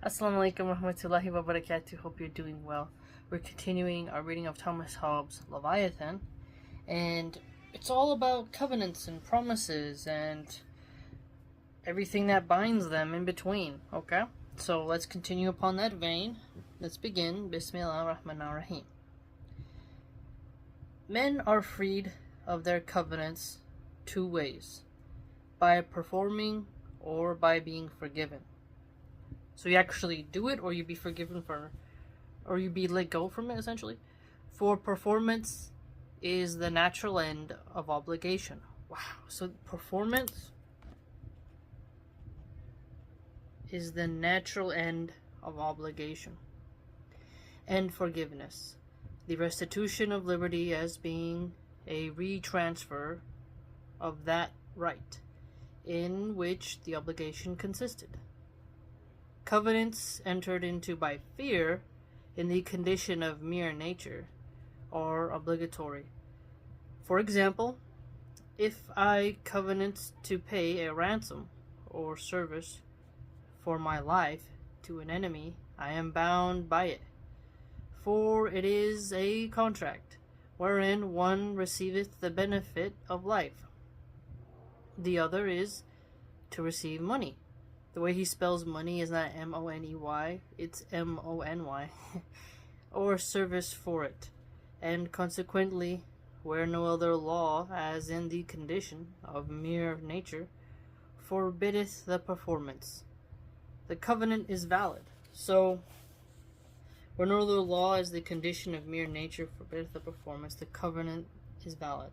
Assalamu alaikum warahmatullahi wabarakatuh. Hope you're doing well. We're continuing our reading of Thomas Hobbes' Leviathan, and it's all about covenants and promises and everything that binds them in between, okay? So let's continue upon that vein. Let's begin. Bismillah ar-Rahman ar-Rahim. Men are freed of their covenants two ways: by performing or by being forgiven. So you actually do it, or you be forgiven for, or you be let go from it, essentially. For performance is the natural end of obligation. Wow. So performance is the natural end of obligation. And forgiveness, the restitution of liberty as being a retransfer of that right in which the obligation consisted. Covenants entered into by fear in the condition of mere nature are obligatory. For example, if I covenant to pay a ransom or service for my life to an enemy, I am bound by it, for it is a contract wherein one receiveth the benefit of life. The other is to receive money. The way he spells money is not M-O-N-E-Y, it's M-O-N-Y, or service for it, and consequently, where no other law, as in the condition of mere nature, forbiddeth the performance, the covenant is valid. So, where no other law, as the condition of mere nature, forbiddeth the performance, the covenant is valid.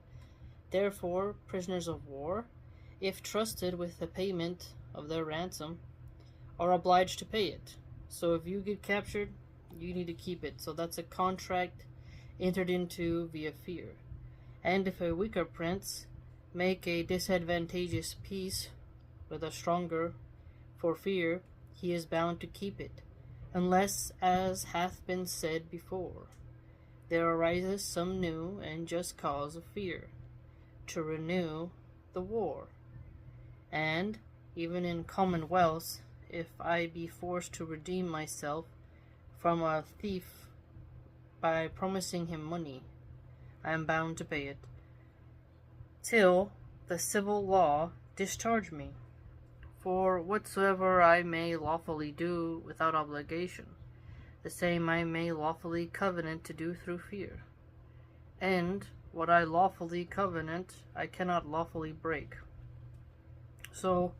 Therefore, prisoners of war, if trusted with the payment of their ransom, are obliged to pay it. So if you get captured, you need to keep it. So that's a contract entered into via fear. And if a weaker prince make a disadvantageous peace with a stronger for fear, he is bound to keep it, unless, as hath been said before, there arises some new and just cause of fear to renew the war. And even in commonwealths, if I be forced to redeem myself from a thief by promising him money, I am bound to pay it, till the civil law discharge me. For whatsoever I may lawfully do without obligation, the same I may lawfully covenant to do through fear. And what I lawfully covenant, I cannot lawfully break. So,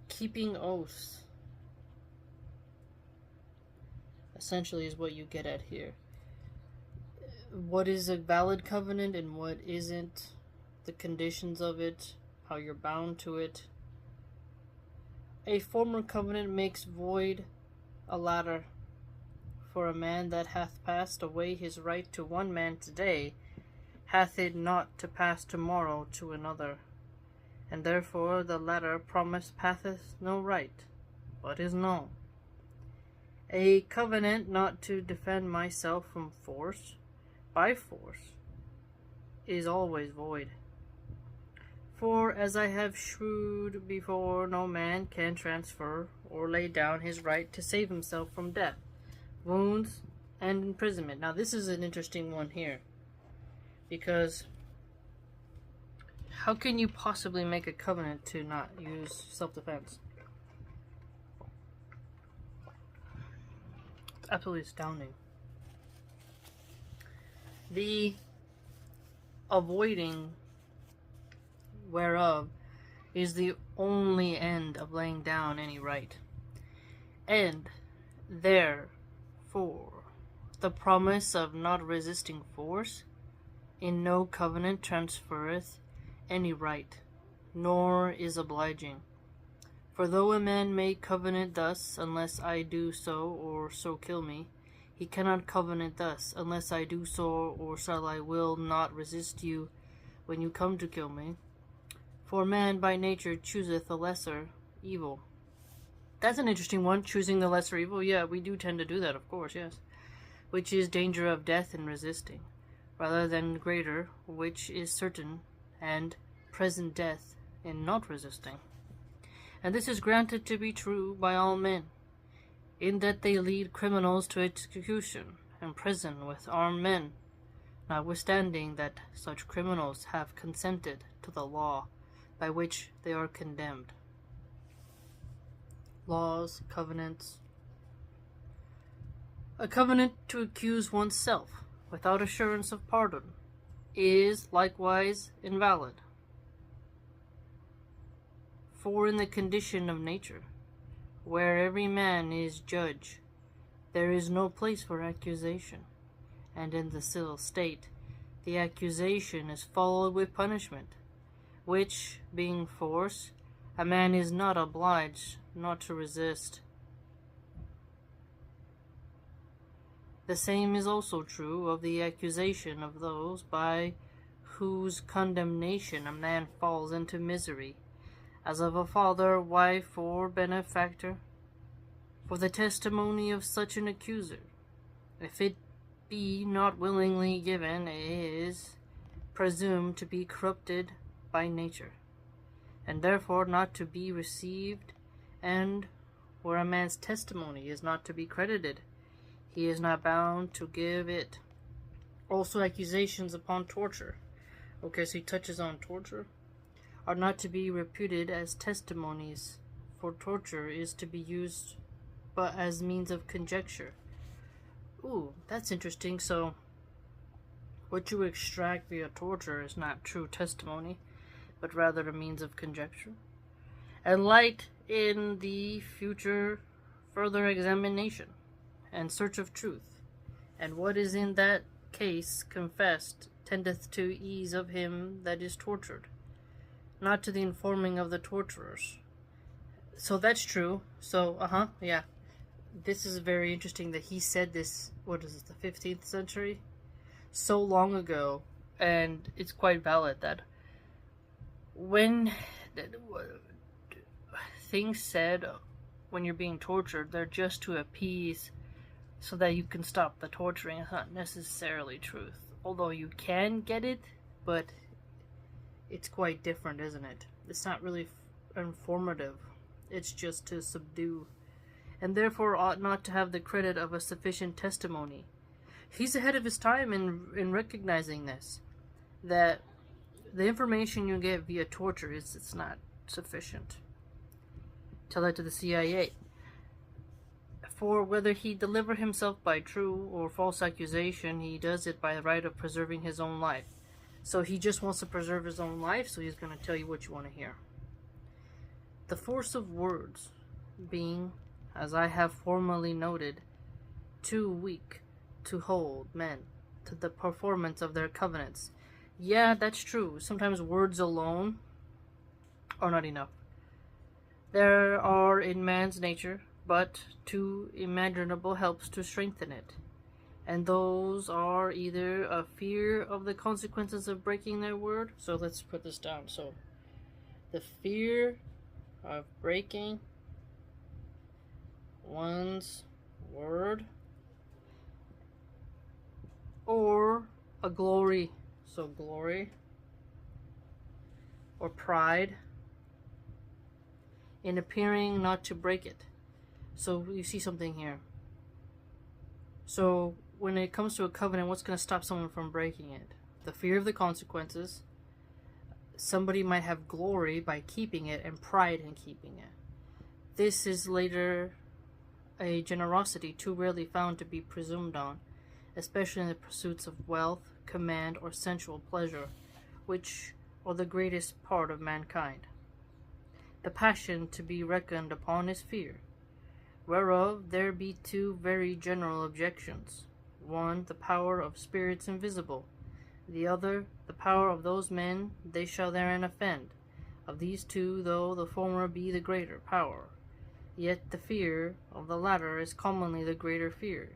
keeping oaths essentially is what you get at here. What is a valid covenant and what isn't, the conditions of it, how you're bound to it. A former covenant makes void a latter. For a man that hath passed away his right to one man today, hath it not to pass tomorrow to another. And therefore the latter promise passeth no right, but is null. A covenant not to defend myself from force, by force, is always void. For, as I have shewed before, no man can transfer or lay down his right to save himself from death, wounds, and imprisonment. Now this is an interesting one here, because how can you possibly make a covenant to not use self-defense? It's absolutely astounding. The avoiding whereof is the only end of laying down any right. And therefore the promise of not resisting force in no covenant transferreth any right, nor is obliging. For though a man may covenant thus, unless I do so, or so kill me, he cannot covenant thus, unless I do so, or so I will not resist you when you come to kill me. For man by nature chooseth the lesser evil. That's an interesting one, choosing the lesser evil. Yeah, we do tend to do that, of course, yes. Which is danger of death in resisting, rather than greater, which is certain, and present death in not resisting. And this is granted to be true by all men, in that they lead criminals to execution and prison with armed men, notwithstanding that such criminals have consented to the law by which they are condemned. Laws, covenants. A covenant to accuse oneself without assurance of pardon is likewise invalid. For in the condition of nature, where every man is judge, there is no place for accusation, and in the civil state, the accusation is followed with punishment, which, being force, a man is not obliged not to resist. The same is also true of the accusation of those by whose condemnation a man falls into misery, as of a father, wife, or benefactor. For the testimony of such an accuser, if it be not willingly given, is presumed to be corrupted by nature, and therefore not to be received, and where a man's testimony is not to be credited, he is not bound to give it. Also accusations upon torture. Okay, so he touches on torture. Are not to be reputed as testimonies, for torture is to be used but as means of conjecture. Ooh, that's interesting. So, what you extract via torture is not true testimony, but rather a means of conjecture, and light in the future further examination and search of truth, and what is in that case confessed tendeth to ease of him that is tortured, not to the informing of the torturers. So that's true. So, yeah. This is very interesting that he said this, what is it, the 15th century? So long ago, and it's quite valid that when things said when you're being tortured, they're just to appease so that you can stop the torturing. It's not necessarily truth. Although you can get it, but it's quite different, isn't it? It's not really informative. It's just to subdue, and therefore ought not to have the credit of a sufficient testimony. He's ahead of his time in recognizing this, that the information you get via torture it's not sufficient. Tell that to the CIA. For whether he deliver himself by true or false accusation, he does it by the right of preserving his own life. So he just wants to preserve his own life, so he's going to tell you what you want to hear. The force of words being, as I have formerly noted, too weak to hold men to the performance of their covenants. Yeah, that's true. Sometimes words alone are not enough. There are in man's nature but two imaginable helps to strengthen it, and those are either a fear of the consequences of breaking their word. So let's put this down. So the fear of breaking one's word, or a glory, so glory or pride in appearing not to break it. So you see something here. So when it comes to a covenant, what's going to stop someone from breaking it? The fear of the consequences. Somebody might have glory by keeping it and pride in keeping it. This is later a generosity too rarely found to be presumed on, especially in the pursuits of wealth, command, or sensual pleasure, which are the greatest part of mankind. The passion to be reckoned upon is fear, whereof there be two very general objections. One, the power of spirits invisible. The other, the power of those men they shall therein offend. Of these two, though the former be the greater power, yet the fear of the latter is commonly the greater fear.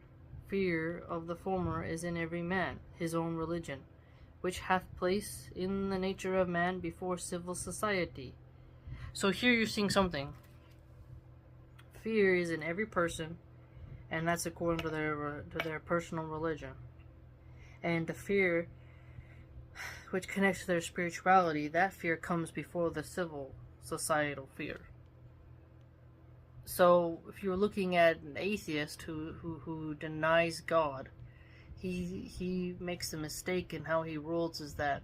Fear of the former is in every man his own religion, which hath place in the nature of man before civil society. So here you're seeing something. Fear is in every person, and that's according to their personal religion. And the fear which connects to their spirituality, that fear comes before the civil societal fear. So if you're looking at an atheist who denies God, he makes the mistake in how he rules is that,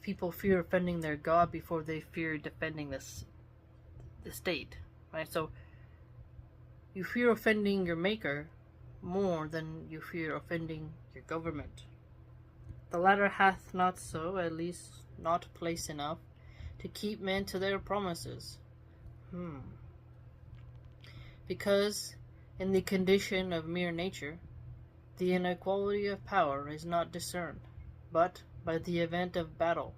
people fear offending their God before they fear defending the state, right? So you fear offending your maker more than you fear offending your government. The latter hath not so, at least not place enough, to keep men to their promises. Because in the condition of mere nature, the inequality of power is not discerned, but by the event of battle.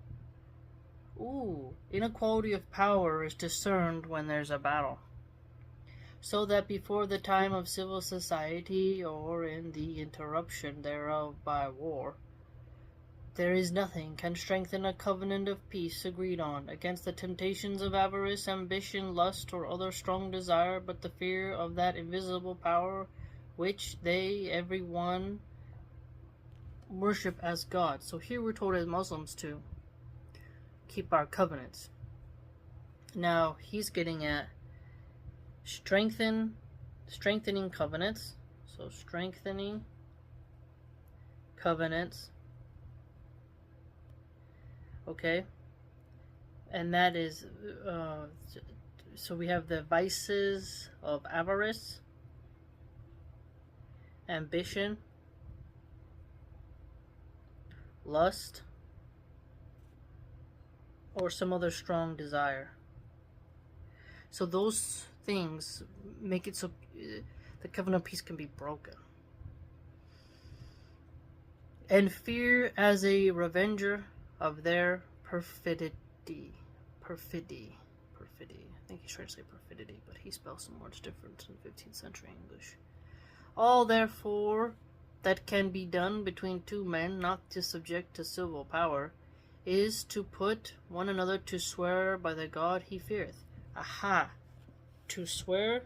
Inequality of power is discerned when there's a battle. So that before the time of civil society, or in the interruption thereof by war, there is nothing can strengthen a covenant of peace agreed on against the temptations of avarice, ambition, lust, or other strong desire, but the fear of that invisible power which they every one worship as God. So here we're told as Muslims to keep our covenants. Now he's getting at strengthening covenants. So strengthening covenants. Okay, and that is, so we have the vices of avarice, ambition, lust, or some other strong desire. So those things make it so the covenant of peace can be broken. And fear as a revenger of their perfidy. I think he's trying to say perfidy, but he spells some words different in 15th century English. All, therefore, that can be done between two men not to subject to civil power is to put one another to swear by the God he feareth. To swear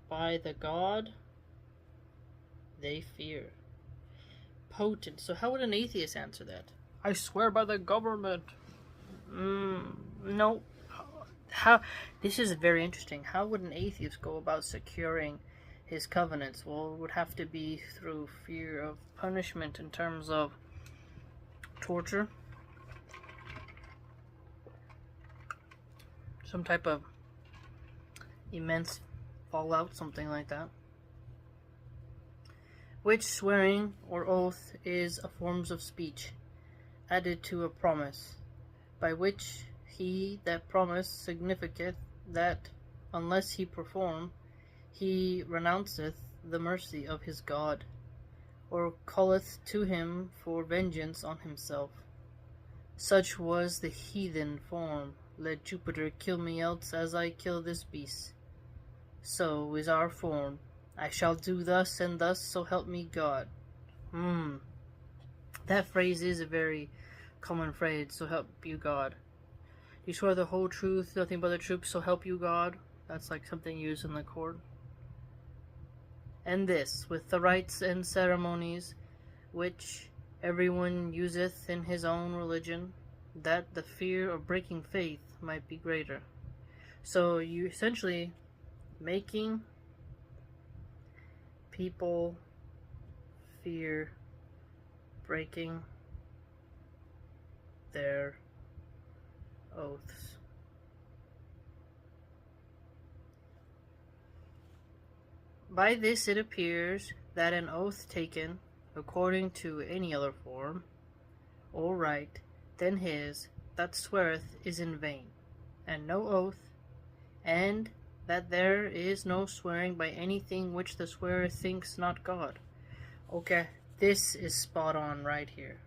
by the God they fear. Potent. So how would an atheist answer that? I swear by the government. No. How? This is very interesting. How would an atheist go about securing his covenants? Well, it would have to be through fear of punishment in terms of torture, some type of immense fallout, something like that. Which swearing or oath is a form of speech, added to a promise, by which he that promise significeth that, unless he perform, he renounceth the mercy of his God, or calleth to him for vengeance on himself. Such was the heathen form. Let Jupiter kill me else as I kill this beast. So is our form. I shall do thus and thus, so help me God. That phrase is a very common phrase, so help you God. You swear the whole truth, nothing but the truth, so help you God. That's like something used in the court. And this, with the rites and ceremonies, which everyone useth in his own religion, that the fear of breaking faith might be greater. So you essentially making people fear breaking their oaths. By this it appears that an oath taken according to any other form or rite than his that sweareth is in vain, and no oath, and that there is no swearing by anything which the swearer thinks not God. Okay, this is spot on right here.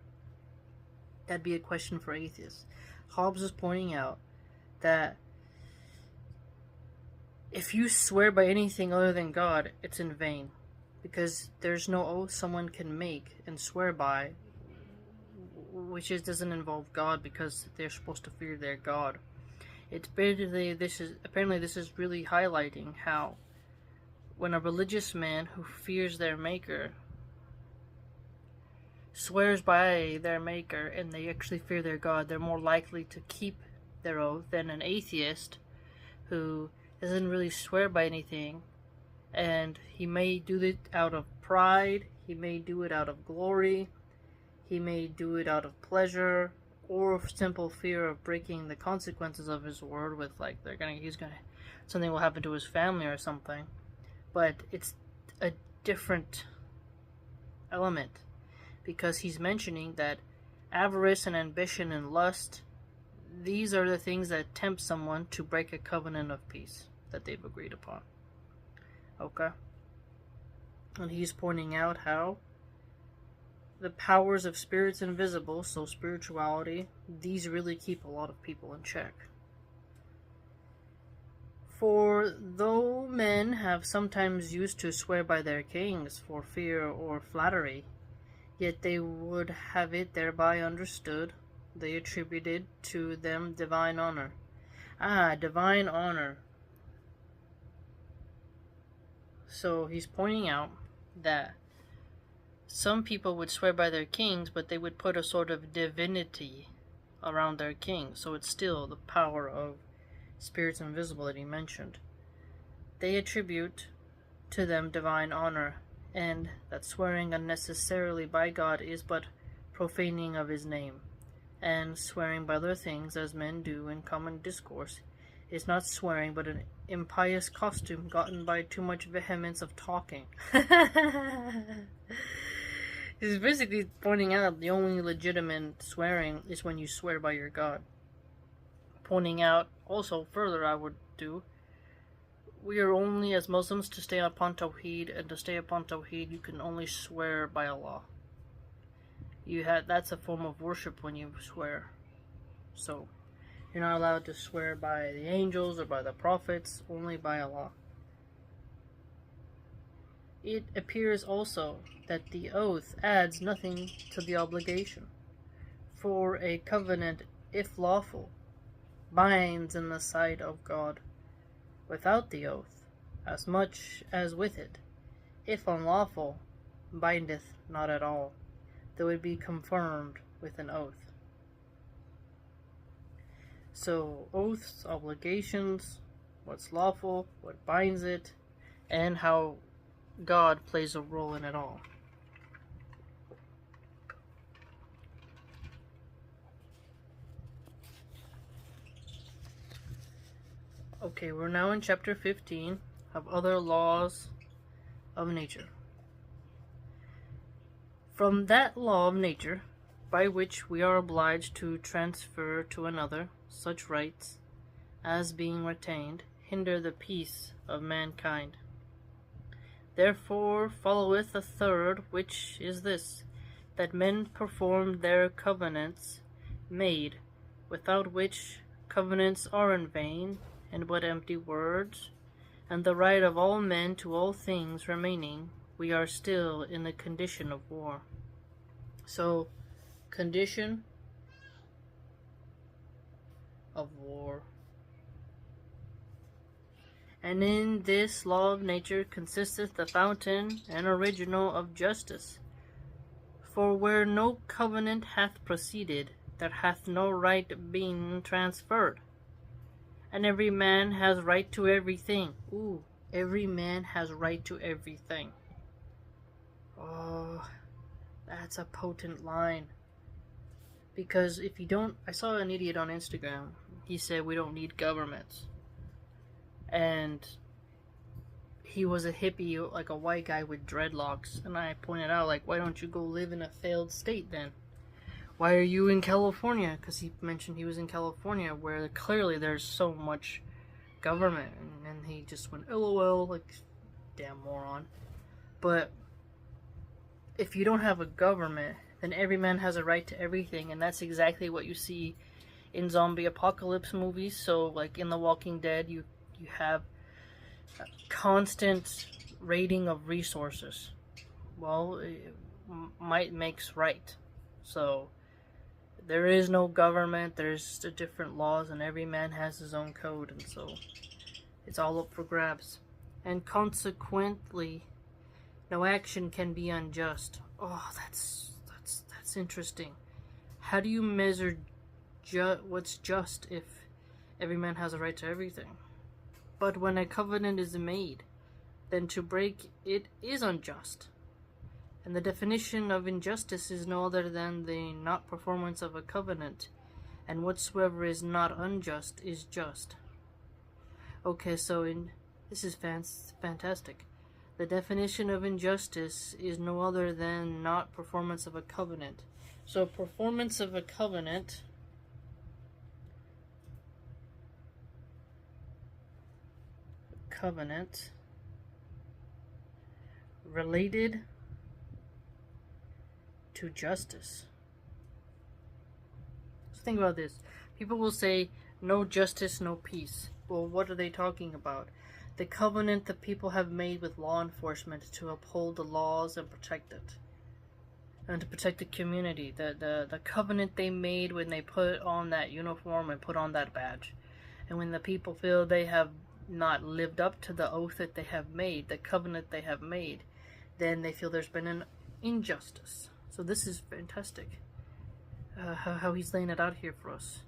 That'd be a question for atheists. Hobbes is pointing out that if you swear by anything other than God, it's in vain, because there's no oath someone can make and swear by which doesn't involve God, because they're supposed to fear their God. It's basically, this is really highlighting how when a religious man who fears their maker swears by their maker and they actually fear their God, they're more likely to keep their oath than an atheist who doesn't really swear by anything, and he may do it out of pride, he may do it out of glory, he may do it out of pleasure, or simple fear of breaking the consequences of his word with, like, something will happen to his family or something. But it's a different element, because he's mentioning that avarice and ambition and lust, these are the things that tempt someone to break a covenant of peace that they've agreed upon. Okay? And he's pointing out how the powers of spirits invisible, so spirituality, these really keep a lot of people in check. For though men have sometimes used to swear by their kings for fear or flattery, yet they would have it thereby understood, they attributed to them divine honor. Divine honor. So he's pointing out that some people would swear by their kings, but they would put a sort of divinity around their king. So it's still the power of spirits invisible that he mentioned. They attribute to them divine honor, and that swearing unnecessarily by God is but profaning of his name, and swearing by other things, as men do in common discourse, is not swearing but an impious costume gotten by too much vehemence of talking. He's basically pointing out the only legitimate swearing is when you swear by your God. Pointing out also further, I would do, we are only as Muslims to stay upon Tawheed, and to stay upon Tawheed you can only swear by Allah. That's a form of worship when you swear. So you're not allowed to swear by the angels or by the prophets, only by Allah. It appears also that the oath adds nothing to the obligation, for a covenant, if lawful, binds in the sight of God without the oath, as much as with it, if unlawful, bindeth not at all, though it be confirmed with an oath. So, oaths, obligations, what's lawful, what binds it, and how God plays a role in it all. Okay, we're now in chapter 15 of other laws of nature. From that law of nature, by which we are obliged to transfer to another such rights as, being retained, hinder the peace of mankind. Therefore followeth a third, which is this, that men perform their covenants made, without which covenants are in vain, and but empty words, and the right of all men to all things remaining, we are still in the condition of war. So, condition of war. And in this law of nature consisteth the fountain and original of justice. For where no covenant hath proceeded, there hath no right been transferred. And every man has right to everything. Every man has right to everything. Oh, that's a potent line. Because if you don't, I saw an idiot on Instagram. He said we don't need governments. And he was a hippie, like a white guy with dreadlocks. And I pointed out, like, why don't you go live in a failed state then? Why are you in California? Because he mentioned he was in California, where clearly there's so much government. And he just went, LOL, like, damn moron. But if you don't have a government, then every man has a right to everything. And that's exactly what you see in zombie apocalypse movies. So, like, in The Walking Dead, you have a constant raiding of resources. Well, might makes right. So, there is no government, there's the different laws, and every man has his own code, and so it's all up for grabs. And consequently, no action can be unjust. Oh, that's interesting. How do you measure what's just if every man has a right to everything. But when a covenant is made, then to break it is unjust. And the definition of injustice is no other than the not performance of a covenant, and whatsoever is not unjust is just. Okay, so this is fantastic. The definition of injustice is no other than not performance of a covenant. So performance of a covenant related to justice. So think about this. People will say, no justice, no peace. Well, what are they talking about? The covenant that people have made with law enforcement to uphold the laws and protect it. And to protect the community. The covenant they made when they put on that uniform and put on that badge. And when the people feel they have not lived up to the oath that they have made, the covenant they have made, then they feel there's been an injustice. So this is fantastic. How he's laying it out here for us.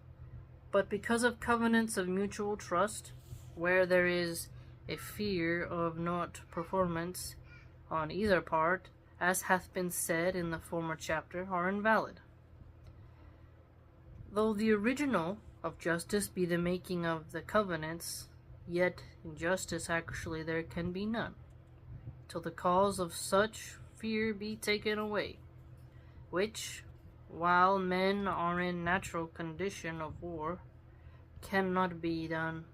But because of covenants of mutual trust, where there is a fear of not performance on either part, as hath been said in the former chapter, are invalid. Though the original of justice be the making of the covenants, yet in justice actually there can be none, till the cause of such fear be taken away, which, while men are in natural condition of war, cannot be done.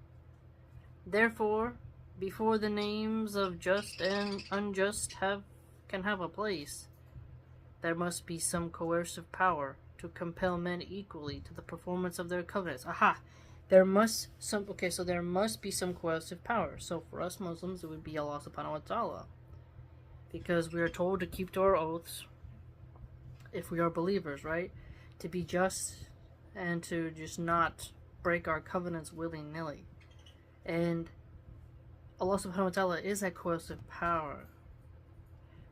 Therefore, before the names of just and unjust can have a place, there must be some coercive power to compel men equally to the performance of their covenants. Aha! There must be some coercive power. So for us Muslims, it would be Allah subhanahu wa ta'ala. Because we are told to keep to our oaths, if we are believers, right? To be just and to just not break our covenants willy-nilly. And Allah subhanahu wa ta'ala is that coercive power.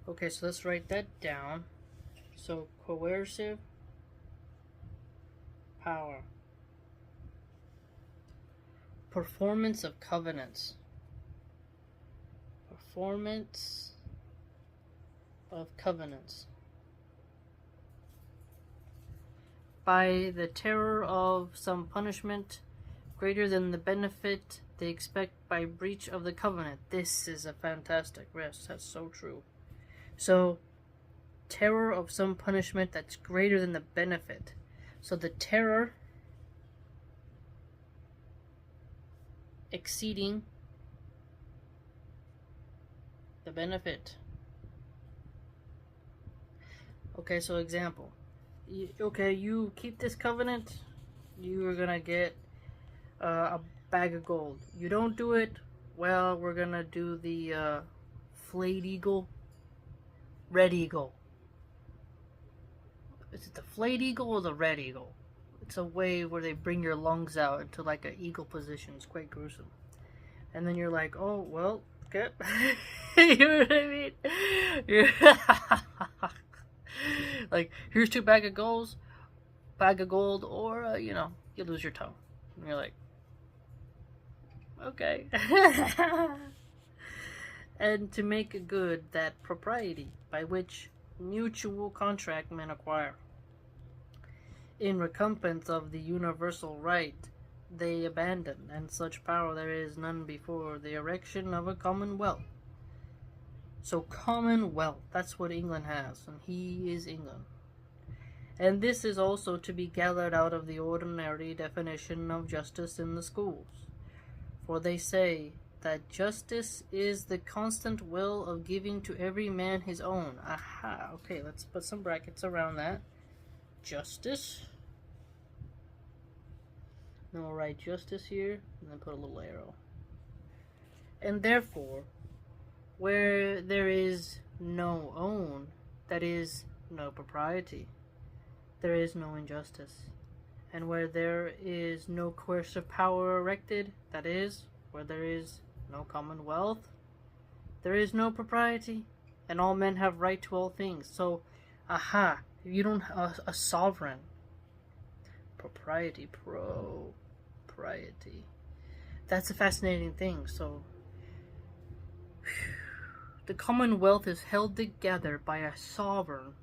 Okay, so let's write that down. So coercive power. Performance of covenants. Performance of covenants. By the terror of some punishment greater than the benefit they expect by breach of the covenant. This is a fantastic rest. That's so true. So, terror of some punishment that's greater than the benefit. So the terror exceeding the benefit. Okay, so example. You keep this covenant, you are gonna get a bag of gold. You don't do it, well, we're gonna do the flayed eagle, red eagle. Is it the flayed eagle or the red eagle? It's a way where they bring your lungs out into like an eagle position. It's quite gruesome. And then you're like, oh, well, okay. You know what I mean? Like, here's 2 bag of gold, or, you lose your toe. And you're like, okay. And to make good that propriety by which mutual contract men acquire. In recompense of the universal right they abandon, and such power there is none before the erection of a commonwealth. So commonwealth, that's what England has, and he is England. And this is also to be gathered out of the ordinary definition of justice in the schools. For they say that justice is the constant will of giving to every man his own. Aha, okay, let's put some brackets around that. Justice. Then we'll write justice here, and then put a little arrow. And therefore, where there is no own, that is, no propriety, there is no injustice. And where there is no coercive power erected, that is, where there is no commonwealth, there is no propriety, and all men have right to all things. So, aha, you don't have a sovereign. Propriety, propriety. That's a fascinating thing. So, the commonwealth is held together by a sovereign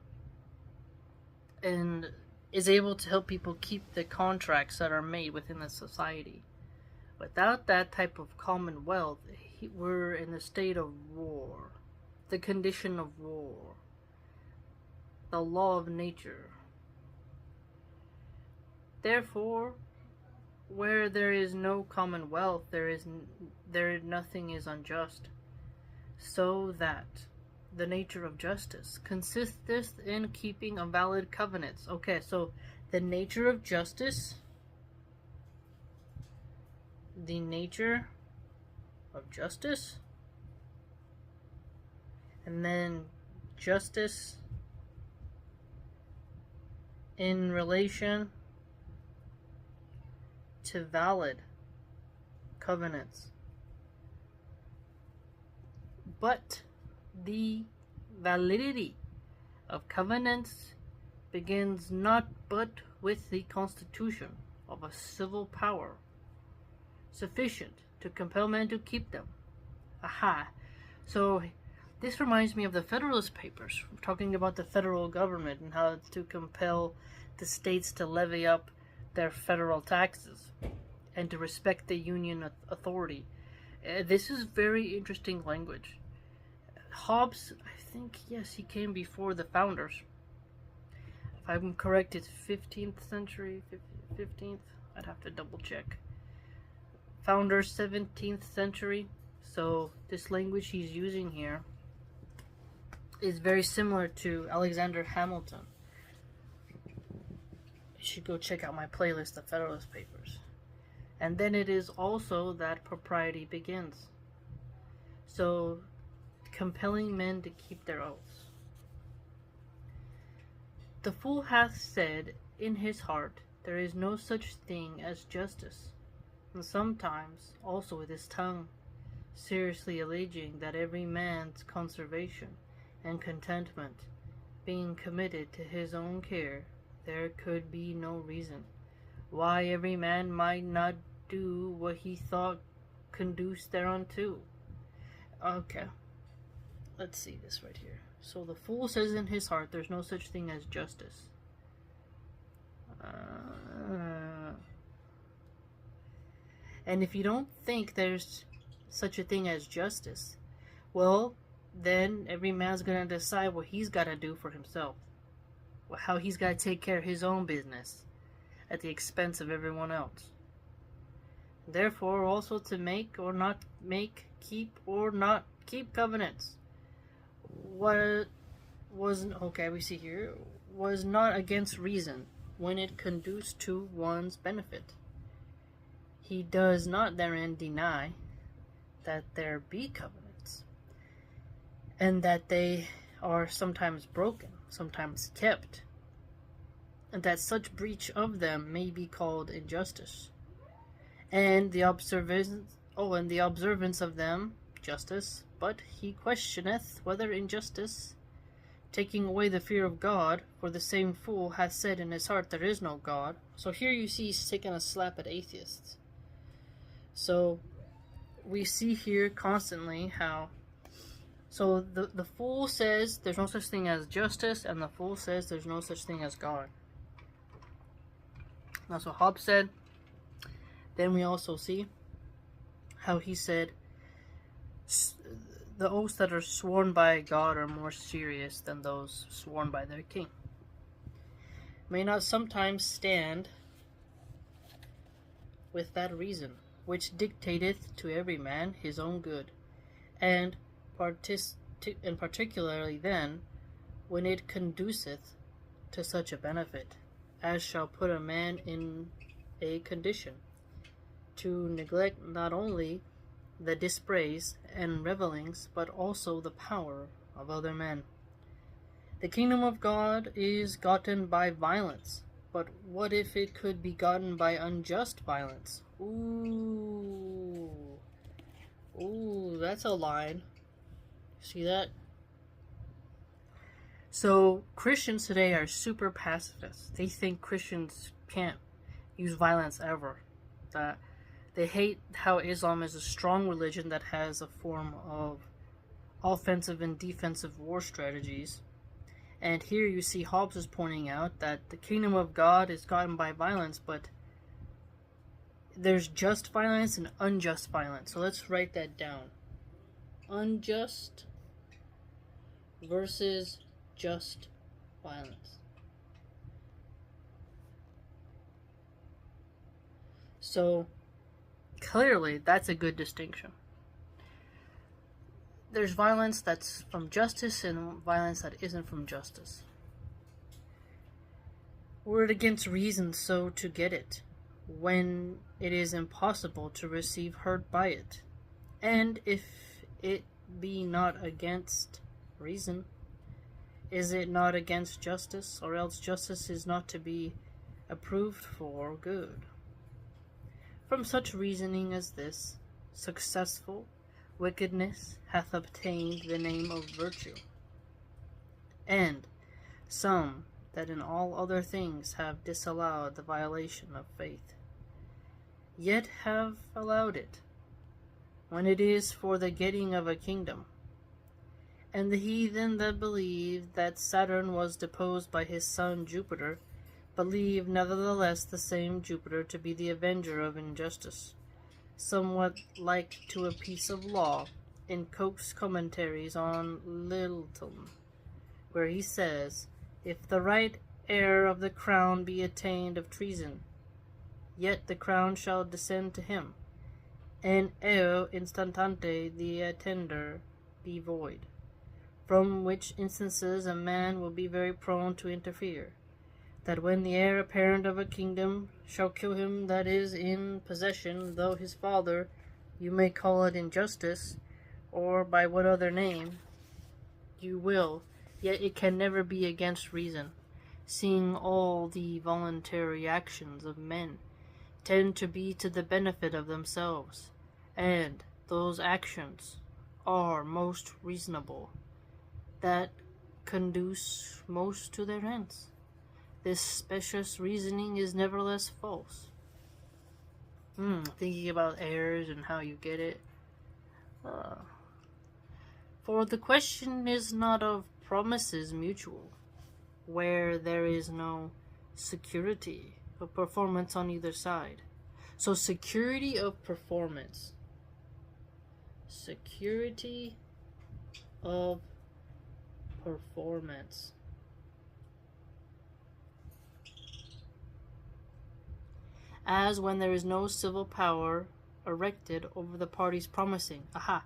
and is able to help people keep the contracts that are made within the society. Without that type of commonwealth, we're in a state of war, the condition of war, the law of nature. Therefore, where there is no commonwealth, nothing is unjust, so that the nature of justice consisteth in keeping of valid covenants. Okay, so the nature of justice, and then justice in relation to valid covenants. But the validity of covenants begins not but with the constitution of a civil power sufficient to compel men to keep them. Aha. So this reminds me of the Federalist Papers, talking about the federal government and how to compel the states to levy up their federal taxes and to respect the union authority. This is very interesting language. Hobbes, I think, yes, he came before the founders. If I'm correct, it's 15th century, 15th, I'd have to double check. Founders, 17th century. So this language he's using here is very similar to Alexander Hamilton. You should go check out my playlist of Federalist Papers. And then it is also that propriety begins. So, compelling men to keep their oaths. The fool hath said in his heart, there is no such thing as justice, and sometimes also with his tongue, seriously alleging that every man's conservation and contentment being committed to his own care, there could be no reason why every man might not do what he thought conduced thereunto. Okay, let's see this right here. So the fool says in his heart, there's no such thing as justice. And if you don't think there's such a thing as justice, well, then every man's going to decide what he's got to do for himself. How he's got to take care of his own business at the expense of everyone else. Therefore, also to make or not make, keep or not keep covenants. What was, okay, we see here, was not against reason when it conduced to one's benefit. He does not therein deny that there be covenants, and that they are sometimes broken, sometimes kept, and that such breach of them may be called injustice, and the observance of them justice. But he questioneth whether injustice, taking away the fear of God, for the same fool hath said in his heart there is no God. So here you see he's taking a slap at atheists. So we see here constantly how, so the fool says there's no such thing as justice, and the fool says there's no such thing as God. That's what Hobbes said. Then we also see how he said the oaths that are sworn by God are more serious than those sworn by their king. May not sometimes stand with that reason, which dictateth to every man his own good, and particularly then, when it conduceth to such a benefit, as shall put a man in a condition to neglect not only the dispraise and revelings, but also the power of other men. The kingdom of God is gotten by violence, but what if it could be gotten by unjust violence? Ooh, that's a line. See that? So Christians today are super pacifists. They think Christians can't use violence ever. that they hate how Islam is a strong religion that has a form of offensive and defensive war strategies. And here you see Hobbes is pointing out that the kingdom of God is gotten by violence, but there's just violence and unjust violence. So let's write that down. Unjust versus just violence. So clearly that's a good distinction. There's violence that's from justice and violence that isn't from justice. Were it against reason so to get it, when it is impossible to receive hurt by it? And if it be not against reason, is it not against justice, or else justice is not to be approved for good? From such reasoning as this, successful wickedness hath obtained the name of virtue. And some that in all other things have disallowed the violation of faith, yet have allowed it, when it is for the getting of a kingdom. And the heathen that believed that Saturn was deposed by his son Jupiter, believe nevertheless the same Jupiter to be the avenger of injustice, somewhat like to a piece of law in Coke's commentaries on Leviathan, where he says, if the right heir of the crown be attainted of treason, yet the crown shall descend to him, and eo instantante the attender be void, from which instances a man will be very prone to interfere, that when the heir apparent of a kingdom shall kill him that is in possession, though his father, you may call it injustice, or by what other name you will, yet it can never be against reason, seeing all the voluntary actions of men tend to be to the benefit of themselves, and those actions are most reasonable that conduce most to their ends. This specious reasoning is nevertheless false. Thinking about heirs and how you get it. For the question is not of promises mutual, where there is no security of performance on either side. So security of performance. Security of performance. As when there is no civil power erected over the parties promising. Aha.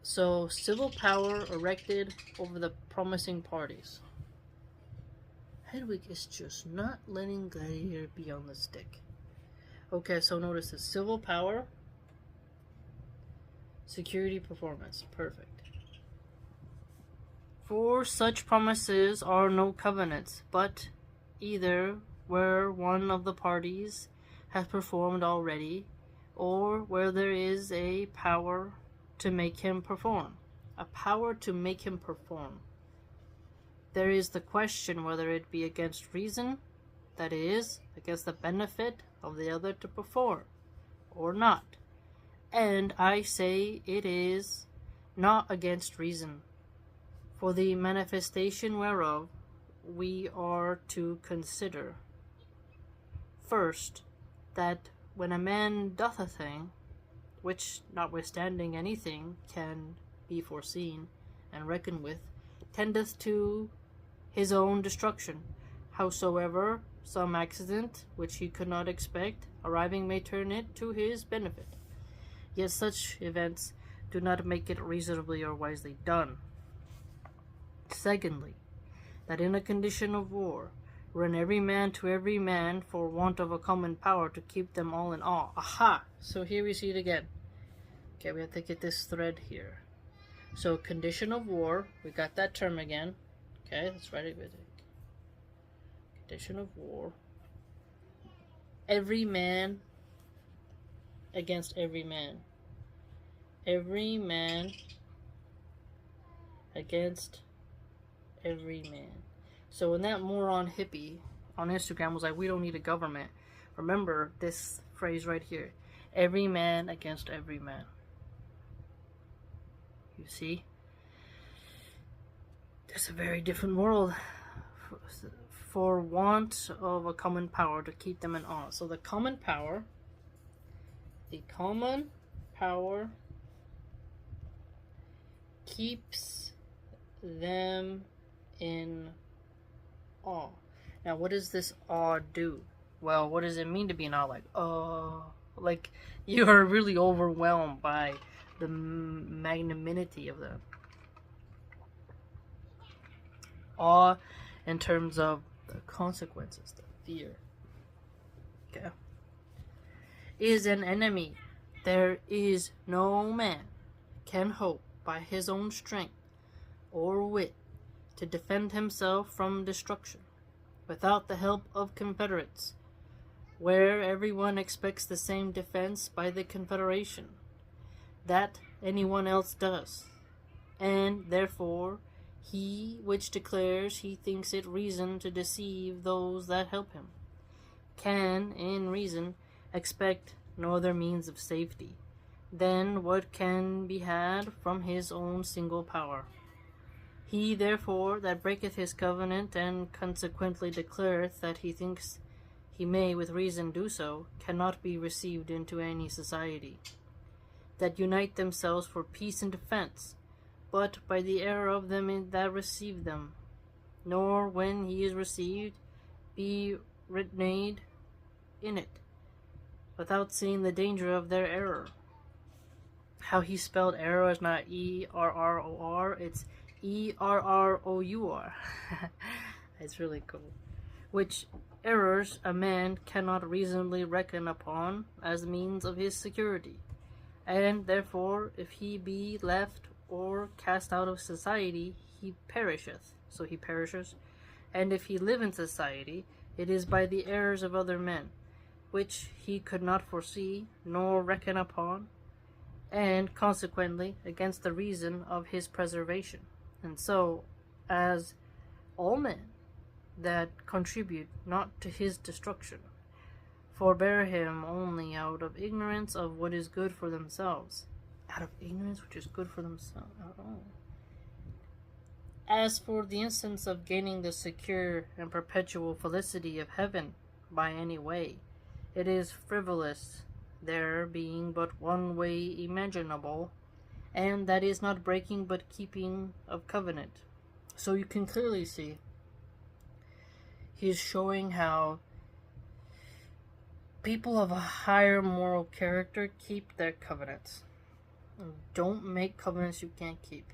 So civil power erected over the promising parties. Hedwig is just not letting Gladiator be on the stick. Okay, so notice this. Civil power, security, performance. Perfect. For such promises are no covenants, but either where one of the parties has performed already, or where there is a power to make him perform. A power to make him perform. There is the question whether it be against reason, that is, against the benefit of the other to perform, or not. And I say it is not against reason, for the manifestation whereof we are to consider. First, that when a man doth a thing, which notwithstanding anything can be foreseen and reckoned with, tendeth to his own destruction, howsoever some accident, which he could not expect, arriving may turn it to his benefit. Yet such events do not make it reasonably or wisely done. Secondly, that in a condition of war, run every man to every man for want of a common power to keep them all in awe. Aha! So here we see it again. Okay, we have to get this thread here. So condition of war, we got that term again. Okay, let's write it with it. Condition of war. Every man against every man. Every man against every man. So when that moron hippie on Instagram was like, we don't need a government, Remember this phrase right here. Every man against every man. You see? There's a very different world for want of a common power to keep them in awe. So the common power keeps them in awe. Now, what does this awe do? Well, what does it mean to be in awe? Like you are really overwhelmed by the magnanimity of them. Awe in terms of the consequences, the fear. Okay. Is an enemy. There is no man can hope by his own strength or wit to defend himself from destruction without the help of confederates, where everyone expects the same defense by the confederation that anyone else does, and therefore he which declares he thinks it reason to deceive those that help him can, in reason, expect no other means of safety than what can be had from his own single power. He, therefore, that breaketh his covenant, and consequently declareth that he thinks he may with reason do so, cannot be received into any society that unite themselves for peace and defense, but by the error of them that receive them, nor when he is received be reneged in it, without seeing the danger of their error. How he spelled error is not E-R-R-O-R, it's E-R-R-O-U-R. It's really cool. Which errors a man cannot reasonably reckon upon as means of his security, and therefore if he be left or cast out of society, he perisheth. So he perishes. And if he live in society, it is by the errors of other men, which he could not foresee, nor reckon upon, and consequently against the reason of his preservation. And so, as all men that contribute not to his destruction, forbear him only out of ignorance of what is good for themselves. Out of ignorance which is good for themselves. As for the instance of gaining the secure and perpetual felicity of heaven by any way, it is frivolous, there being but one way imaginable, and that is not breaking but keeping of covenant. So you can clearly see he's showing how people of a higher moral character keep their covenants. Don't make covenants you can't keep.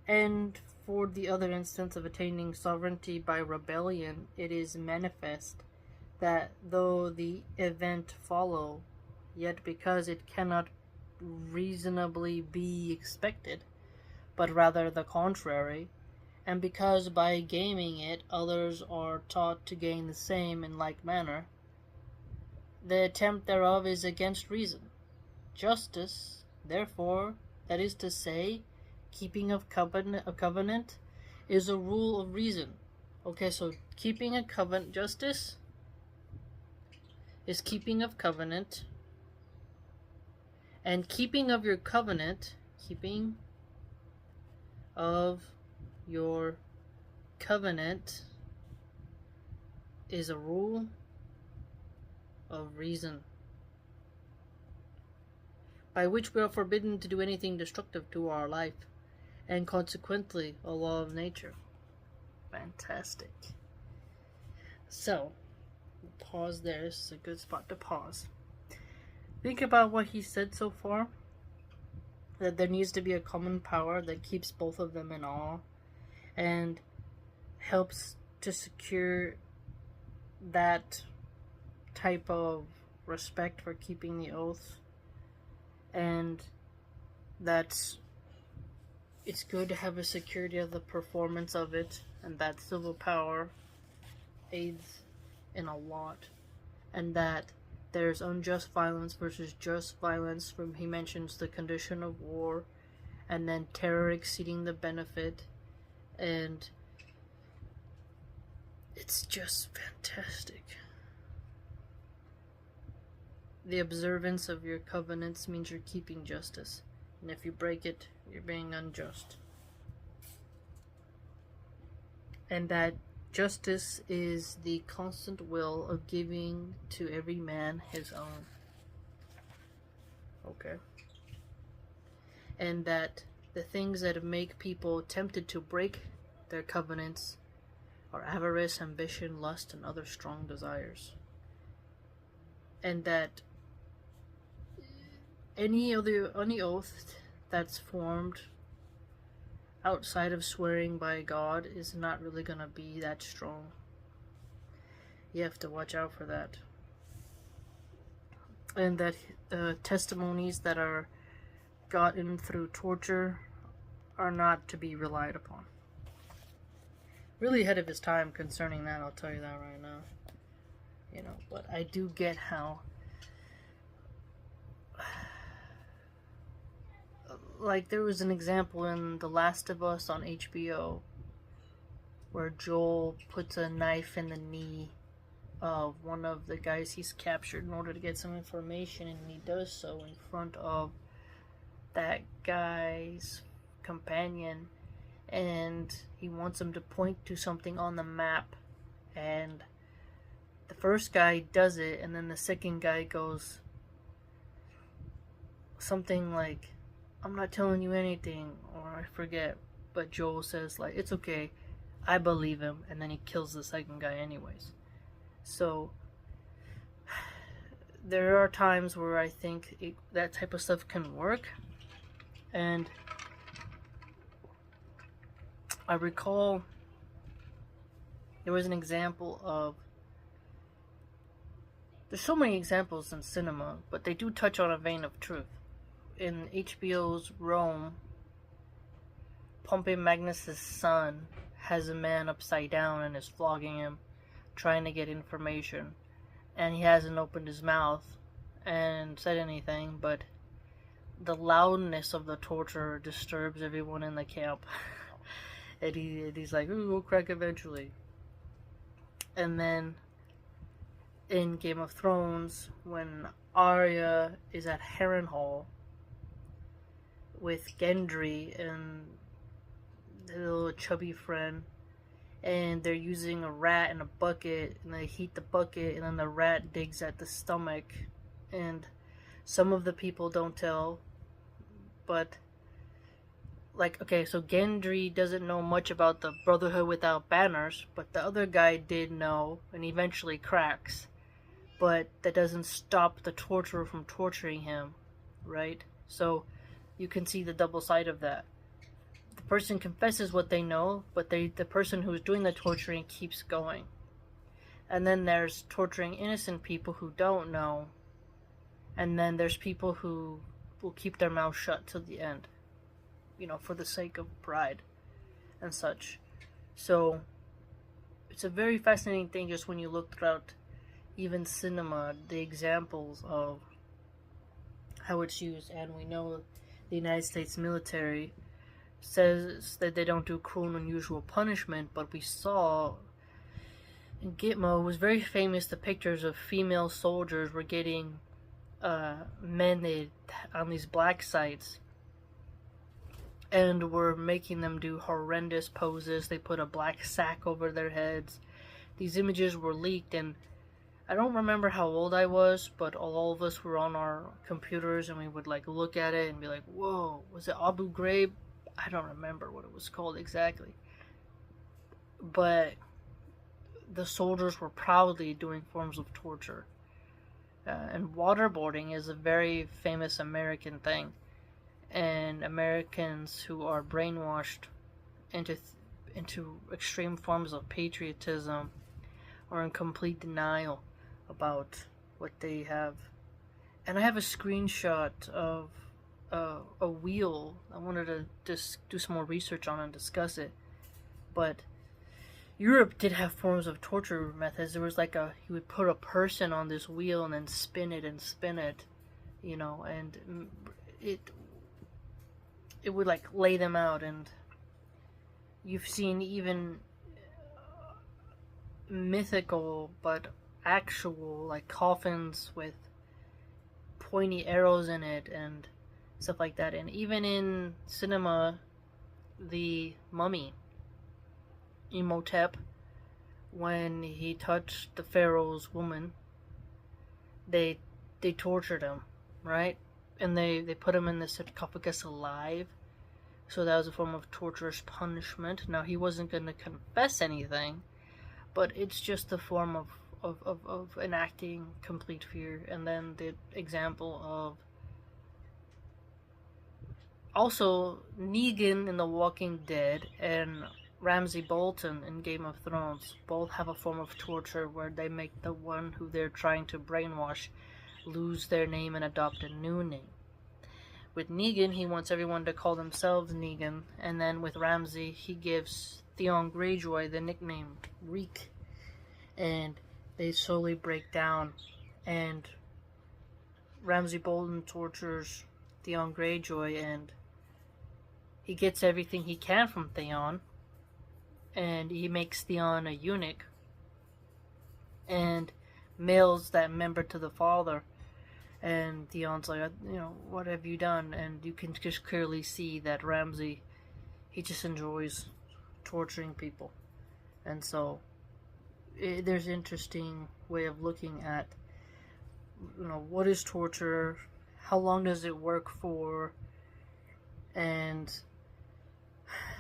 And for the other instance of attaining sovereignty by rebellion, it is manifest that though the event follow, yet because it cannot reasonably be expected, but rather the contrary, and because by gaming it others are taught to gain the same in like manner, the attempt thereof is against reason. Justice, therefore, that is to say, keeping of covenant, is a rule of reason. Okay, so keeping a covenant, justice is keeping of covenant, and keeping of your covenant, keeping of your covenant is a rule of reason, by which we are forbidden to do anything destructive to our life, and consequently a law of nature. Fantastic. So, pause there. This is a good spot to pause. Think about what he said so far. That there needs to be a common power that keeps both of them in awe and helps to secure that type of respect for keeping the oath, and that's it's good to have a security of the performance of it, and that civil power aids in a lot, and that there's unjust violence versus just violence. From he mentions the condition of war, and then terror exceeding the benefit, and it's just fantastic. the observance of your covenants means you're keeping justice. And if you break it, you're being unjust. And that justice is the constant will of giving to every man his own. Okay. And that the things that make people tempted to break their covenants are avarice, ambition, lust, and other strong desires. And that any oath that's formed outside of swearing by God is not really going to be that strong. You have to watch out for that. And that testimonies that are gotten through torture are not to be relied upon. Really ahead of his time concerning that, I'll tell you that right now. You know, but I do get how, like, there was an example in The Last of Us on HBO where Joel puts a knife in the knee of one of the guys he's captured in order to get some information, and he does so in front of that guy's companion, and he wants him to point to something on the map, and the first guy does it, and then the second guy goes something like, "I'm not telling you anything," or I forget, but Joel says, like, "It's okay, I believe him," and then he kills the second guy anyways. So there are times where I think that type of stuff can work. And I recall there was an example of, there's so many examples in cinema, but they do touch on a vein of truth. In HBO's Rome, Pompey Magnus's son has a man upside down and is flogging him, trying to get information, and he hasn't opened his mouth and said anything, but the loudness of the torture disturbs everyone in the camp. and he's like, "Ooh, we'll crack eventually." And then in Game of Thrones, when Arya is at Harrenhal with Gendry and the little chubby friend, and they're using a rat in a bucket, and they heat the bucket, and then the rat digs at the stomach, and some of the people don't tell, but, like, okay, so Gendry doesn't know much about the Brotherhood Without Banners, but the other guy did know, and eventually cracks, but that doesn't stop the torturer from torturing him, right? So you can see the double side of that. The person confesses what they know, but the person who's doing the torturing keeps going. And then there's torturing innocent people who don't know. And then there's people who will keep their mouth shut till the end, you know, for the sake of pride and such. So it's a very fascinating thing just when you look throughout even cinema, the examples of how it's used. And we know the United States military says that they don't do cruel and unusual punishment, but we saw in Gitmo, it was very famous, the pictures of female soldiers were getting mended on these black sites and were making them do horrendous poses. They put a black sack over their heads. These images were leaked, and I don't remember how old I was, but all of us were on our computers and we would like look at it and be like, "Whoa, was it Abu Ghraib?" I don't remember what it was called exactly. But the soldiers were proudly doing forms of torture. And waterboarding is a very famous American thing. And Americans who are brainwashed into extreme forms of patriotism are in complete denial about what they have. And I have a screenshot of a wheel. I wanted to just do some more research on and discuss it. But Europe did have forms of torture methods. There was like he would put a person on this wheel and then spin it, you know, and it would like lay them out. And you've seen even mythical but actual like coffins with pointy arrows in it and stuff like that. And even in cinema, the Mummy, Imhotep, when he touched the pharaoh's woman, they tortured him, right? And they put him in the sarcophagus alive. So that was a form of torturous punishment. Now, he wasn't going to confess anything, but it's just a form of enacting complete fear. And then the example of also Negan in The Walking Dead and Ramsay Bolton in Game of Thrones both have a form of torture where they make the one who they're trying to brainwash lose their name and adopt a new name. With Negan, he wants everyone to call themselves Negan, and then with Ramsay, he gives Theon Greyjoy the nickname Reek, and they slowly break down, and Ramsay Bolton tortures Theon Greyjoy, and he gets everything he can from Theon, and he makes Theon a eunuch, and mails that member to the father. And Theon's like, what have you done? And you can just clearly see that Ramsay, he just enjoys torturing people. And so, there's an interesting way of looking at, what is torture? How long does it work for? And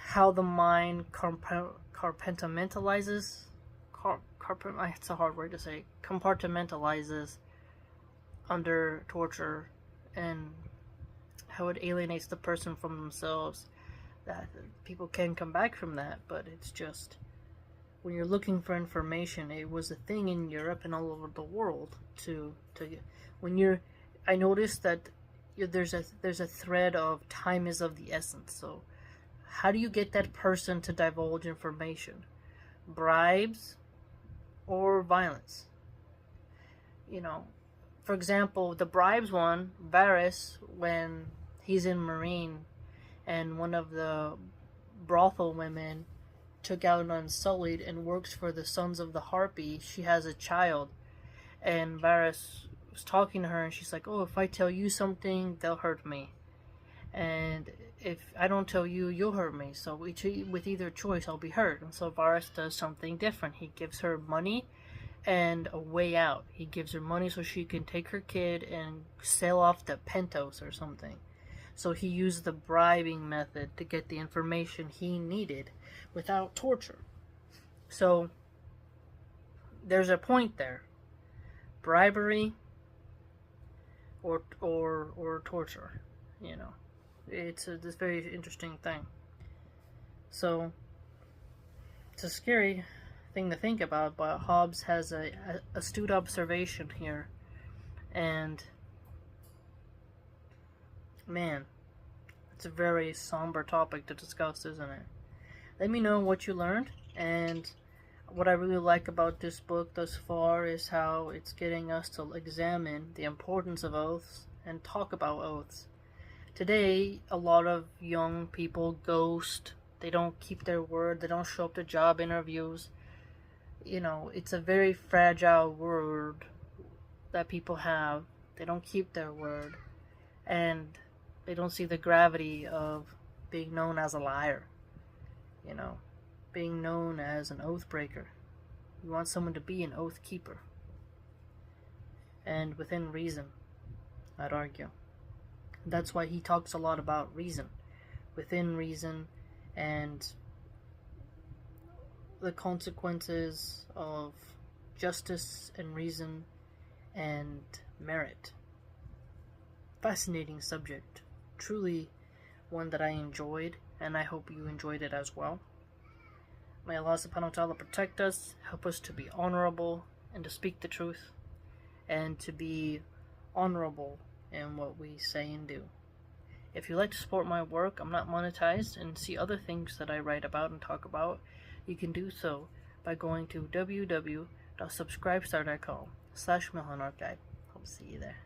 how the mind compartmentalizes. It's a hard word to say. Compartmentalizes under torture, and how it alienates the person from themselves. That people can come back from that, but it's just when you're looking for information, it was a thing in Europe and all over the world I noticed that there's a thread of time is of the essence. So how do you get that person to divulge information? Bribes or violence? For example, the bribes one, Varys, when he's in Marine and one of the brothel women took out an Unsullied and works for the Sons of the Harpy, she has a child, and Varys was talking to her and she's like, if I tell you something, they'll hurt me, and if I don't tell you, you'll hurt me, so with either choice I'll be hurt. And so Varys does something different. He gives her money and a way out. He gives her money so she can take her kid and sail off to Pentos or something. So he used the bribing method to get the information he needed without torture. So there's a point there. Bribery or torture. It's this very interesting thing. So it's a scary thing to think about, but Hobbes has a astute observation here, and man, it's a very somber topic to discuss, isn't it? Let me know what you learned, and what I really like about this book thus far is how it's getting us to examine the importance of oaths and talk about oaths. Today, a lot of young people ghost. They don't keep their word. They don't show up to job interviews. It's a very fragile word that people have. They don't keep their word. And they don't see the gravity of being known as a liar. Being known as an oath breaker. You want someone to be an oath keeper. And within reason, I'd argue. That's why he talks a lot about reason. Within reason, and the consequences of justice and reason and merit. Fascinating subject. Truly one that I enjoyed, and I hope you enjoyed it as well. May Allah subhanahu wa ta'ala protect us, help us to be honorable and to speak the truth, and to be honorable in what we say and do. If you'd like to support my work, I'm not monetized, and see other things that I write about and talk about, you can do so by going to www.subscribestar.com/MilhanArchive. Hope to see you there.